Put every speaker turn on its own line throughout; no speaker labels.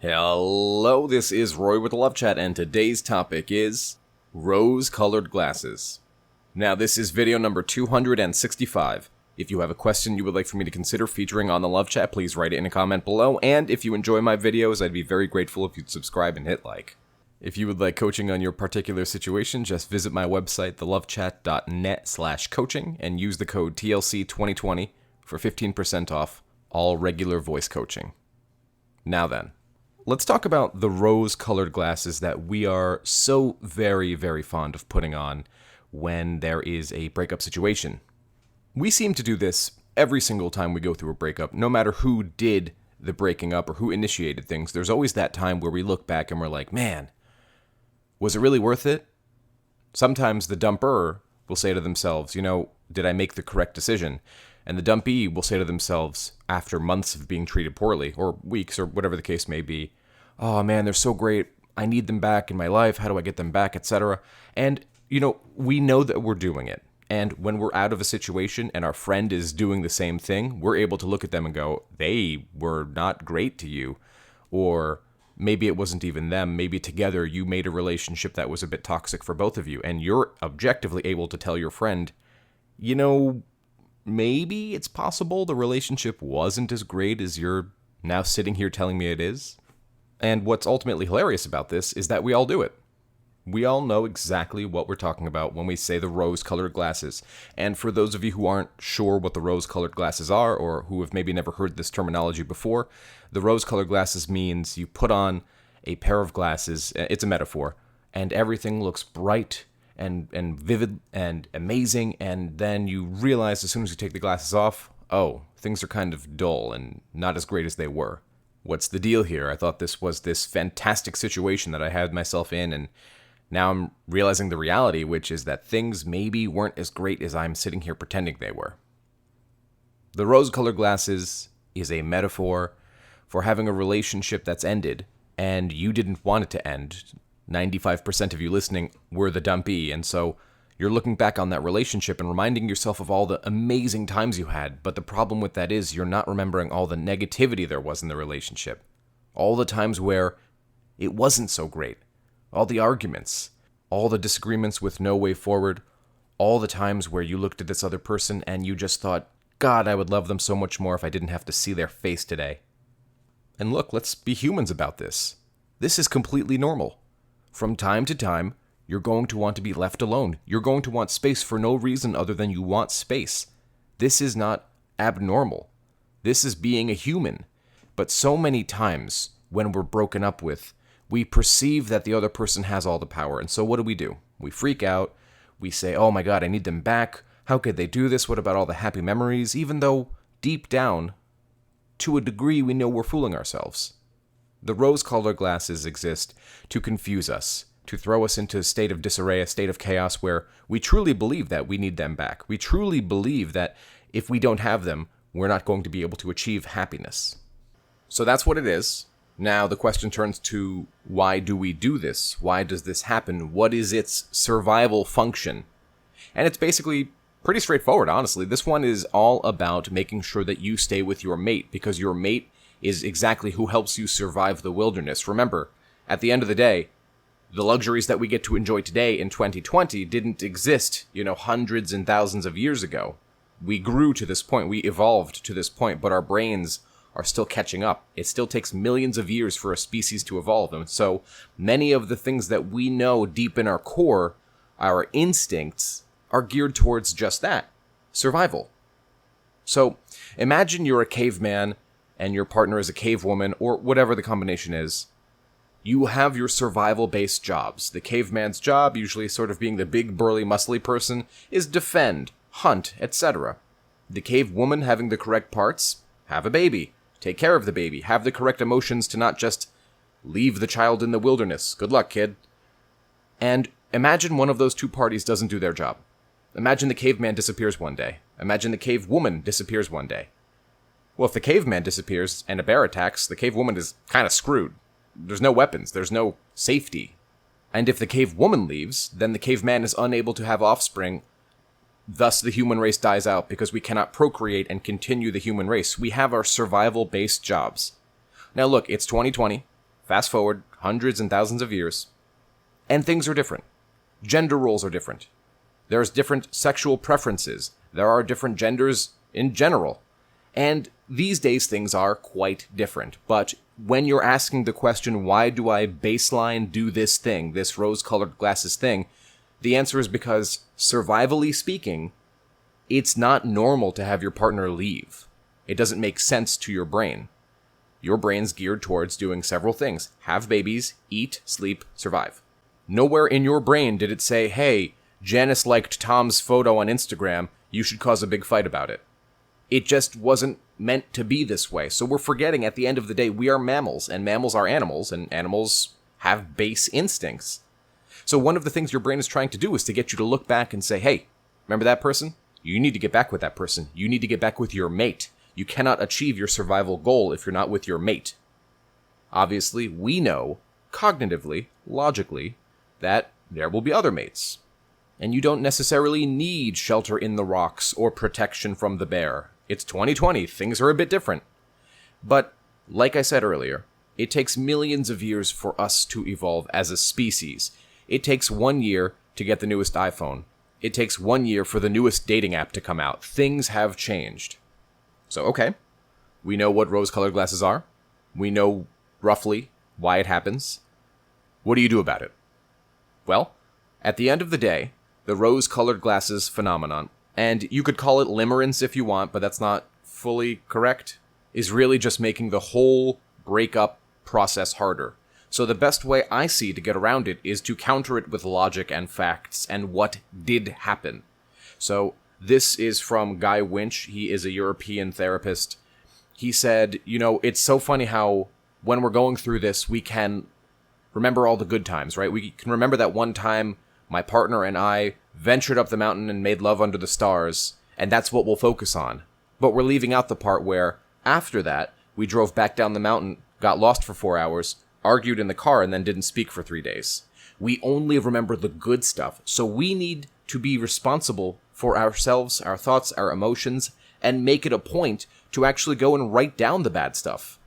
Hello, this is Rory with the Love Chat, and today's topic is rose-colored glasses. Now, this is video number 265. If you have a question you would like for me to consider featuring on the Love Chat, please write it in a comment below, and if you enjoy my videos, I'd be very grateful if you'd subscribe and hit like. If you would like coaching on your particular situation, just visit my website, thelovechat.net/coaching, and use the code TLC2020 for 15% off all regular voice coaching. Now then, let's talk about the rose-colored glasses that we are so very, very fond of putting on when there is a breakup situation. We seem to do this every single time we go through a breakup, no matter who did the breaking up or who initiated things. There's always that time where we look back and we're like, man, was it really worth it? Sometimes the dumper will say to themselves, did I make the correct decision? And the dumpee will say to themselves, after months of being treated poorly, or weeks, or whatever the case may be, oh man, they're so great, I need them back in my life, how do I get them back, etc. And, we know that we're doing it. And when we're out of a situation and our friend is doing the same thing, we're able to look at them and go, they were not great to you. Or maybe it wasn't even them, maybe together you made a relationship that was a bit toxic for both of you, and you're objectively able to tell your friend, maybe it's possible the relationship wasn't as great as you're now sitting here telling me it is. And what's ultimately hilarious about this is that we all do it. We all know exactly what we're talking about when we say the rose-colored glasses. And for those of you who aren't sure what the rose-colored glasses are, or who have maybe never heard this terminology before, the rose-colored glasses means you put on a pair of glasses, it's a metaphor, and everything looks bright and vivid and amazing, and then you realize as soon as you take the glasses off, oh, things are kind of dull and not as great as they were. What's the deal here? I thought this was this fantastic situation that I had myself in, and now I'm realizing the reality, which is that things maybe weren't as great as I'm sitting here pretending they were. The rose-colored glasses is a metaphor for having a relationship that's ended, and you didn't want it to end. 95% of you listening were the dumpee, and so you're looking back on that relationship and reminding yourself of all the amazing times you had, but the problem with that is you're not remembering all the negativity there was in the relationship. All the times where it wasn't so great. All the arguments, all the disagreements with no way forward, all the times where you looked at this other person and you just thought, God, I would love them so much more if I didn't have to see their face today. And look, let's be humans about this. This is completely normal. From time to time, you're going to want to be left alone. You're going to want space for no reason other than you want space. This is not abnormal. This is being a human. But so many times when we're broken up with, we perceive that the other person has all the power. And so what do? We freak out. We say, oh my God, I need them back. How could they do this? What about all the happy memories? Even though deep down, to a degree, we know we're fooling ourselves. The rose-colored glasses exist to confuse us, to throw us into a state of disarray, a state of chaos where we truly believe that we need them back. We truly believe that if we don't have them, we're not going to be able to achieve happiness. So that's what it is. Now the question turns to, why do we do this? Why does this happen? What is its survival function? And it's basically pretty straightforward, honestly. This one is all about making sure that you stay with your mate, because your mate is exactly who helps you survive the wilderness. Remember, at the end of the day, the luxuries that we get to enjoy today in 2020 didn't exist, hundreds and thousands of years ago. We grew to this point, we evolved to this point, but our brains are still catching up. It still takes millions of years for a species to evolve. And so many of the things that we know deep in our core, our instincts, are geared towards just that, survival. So imagine you're a caveman and your partner is a cavewoman, or whatever the combination is. You have your survival-based jobs. The caveman's job, usually sort of being the big, burly, muscly person, is defend, hunt, etc. The cavewoman, having the correct parts, have a baby, take care of the baby, have the correct emotions to not just leave the child in the wilderness. Good luck, kid. And imagine one of those two parties doesn't do their job. Imagine the caveman disappears one day. Imagine the cavewoman disappears one day. Well, if the caveman disappears and a bear attacks, the cavewoman is kind of screwed. There's no weapons. There's no safety. And if the cavewoman leaves, then the caveman is unable to have offspring. Thus, the human race dies out because we cannot procreate and continue the human race. We have our survival-based jobs. Now look, it's 2020. Fast forward hundreds and thousands of years, and things are different. Gender roles are different. There's different sexual preferences. There are different genders in general. And these days things are quite different. But when you're asking the question, why do I baseline do this thing, this rose-colored glasses thing, the answer is because, survivally speaking, it's not normal to have your partner leave. It doesn't make sense to your brain. Your brain's geared towards doing several things. Have babies, eat, sleep, survive. Nowhere in your brain did it say, hey, Janice liked Tom's photo on Instagram, you should cause a big fight about it. It just wasn't meant to be this way. So we're forgetting at the end of the day, we are mammals, and mammals are animals, and animals have base instincts. So one of the things your brain is trying to do is to get you to look back and say, hey, remember that person? You need to get back with that person. You need to get back with your mate. You cannot achieve your survival goal if you're not with your mate. Obviously, we know, cognitively, logically, that there will be other mates. And you don't necessarily need shelter in the rocks or protection from the bear. It's 2020, things are a bit different. But, like I said earlier, it takes millions of years for us to evolve as a species. It takes 1 year to get the newest iPhone. It takes 1 year for the newest dating app to come out. Things have changed. So, okay, we know what rose-colored glasses are. We know roughly why it happens. What do you do about it? Well, at the end of the day, the rose-colored glasses phenomenon, and you could call it limerence if you want, but that's not fully correct, is really just making the whole breakup process harder. So the best way I see to get around it is to counter it with logic and facts and what did happen. So this is from Guy Winch. He is a European therapist. He said, it's so funny how when we're going through this, we can remember all the good times, right? We can remember that one time my partner and I ventured up the mountain and made love under the stars, and that's what we'll focus on. But we're leaving out the part where, after that, we drove back down the mountain, got lost for 4 hours, argued in the car, and then didn't speak for 3 days. We only remember the good stuff, so we need to be responsible for ourselves, our thoughts, our emotions, and make it a point to actually go and write down the bad stuff.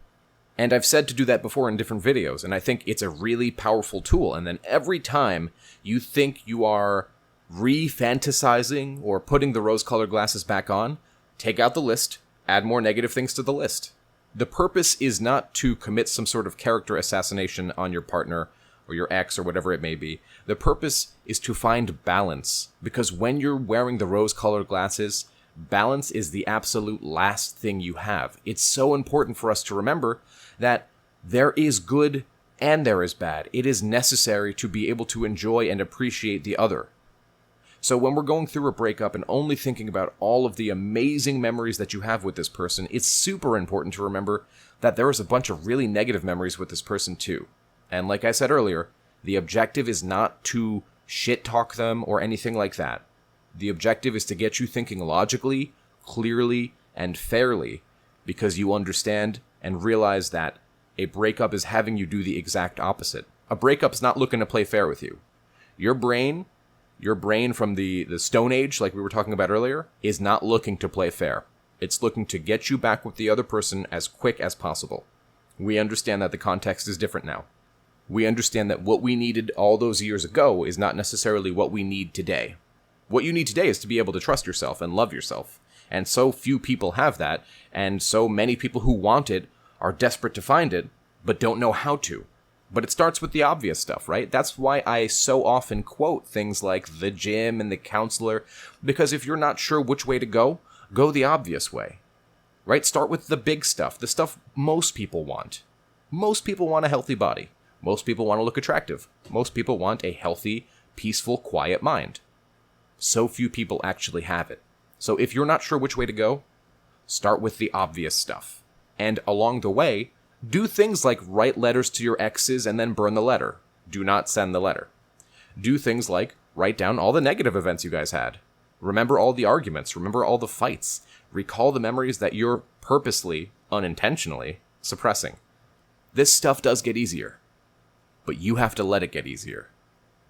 And I've said to do that before in different videos, and I think it's a really powerful tool. And then every time you think you are re-fantasizing or putting the rose-colored glasses back on, take out the list, add more negative things to the list. The purpose is not to commit some sort of character assassination on your partner or your ex or whatever it may be. The purpose is to find balance, because when you're wearing the rose-colored glasses, balance is the absolute last thing you have. It's so important for us to remember that there is good and there is bad. It is necessary to be able to enjoy and appreciate the other. So when we're going through a breakup and only thinking about all of the amazing memories that you have with this person, it's super important to remember that there is a bunch of really negative memories with this person too. And like I said earlier, the objective is not to shit-talk them or anything like that. The objective is to get you thinking logically, clearly, and fairly, because you understand and realize that a breakup is having you do the exact opposite. A breakup is not looking to play fair with you. Your brain from the Stone Age, like we were talking about earlier, is not looking to play fair. It's looking to get you back with the other person as quick as possible. We understand that the context is different now. We understand that what we needed all those years ago is not necessarily what we need today. What you need today is to be able to trust yourself and love yourself. And so few people have that, and so many people who want it are desperate to find it, but don't know how to. But it starts with the obvious stuff, right? That's why I so often quote things like the gym and the counselor, because if you're not sure which way to go the obvious way, right? Start with the big stuff, the stuff most people want. Most people want a healthy body. Most people want to look attractive. Most people want a healthy, peaceful, quiet mind. So few people actually have it. So if you're not sure which way to go, start with the obvious stuff. And along the way, do things like write letters to your exes and then burn the letter. Do not send the letter. Do things like write down all the negative events you guys had. Remember all the arguments. Remember all the fights. Recall the memories that you're purposely, unintentionally, suppressing. This stuff does get easier, but you have to let it get easier.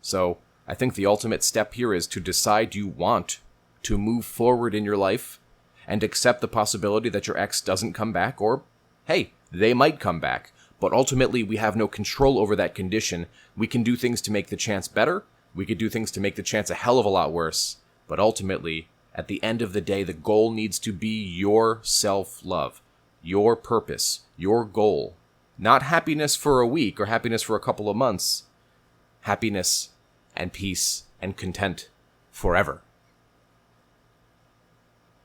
So I think the ultimate step here is to decide you want to move forward in your life and accept the possibility that your ex doesn't come back, or, hey, they might come back, but ultimately we have no control over that condition. We can do things to make the chance better, we could do things to make the chance a hell of a lot worse, but ultimately, at the end of the day, the goal needs to be your self-love, your purpose, your goal. Not happiness for a week or happiness for a couple of months. Happiness and peace and content forever.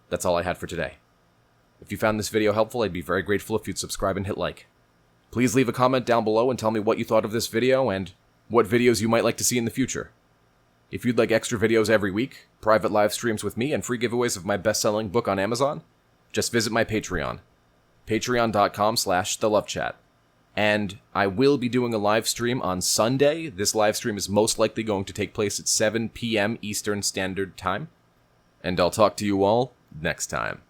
That's all I had for today. If you found this video helpful, I'd be very grateful if you'd subscribe and hit like. Please leave a comment down below and tell me what you thought of this video and what videos you might like to see in the future. If you'd like extra videos every week, private live streams with me, and free giveaways of my best-selling book on Amazon, just visit my Patreon, patreon.com/thelovechat. And I will be doing a live stream on Sunday. This live stream is most likely going to take place at 7 p.m. Eastern Standard Time. And I'll talk to you all next time.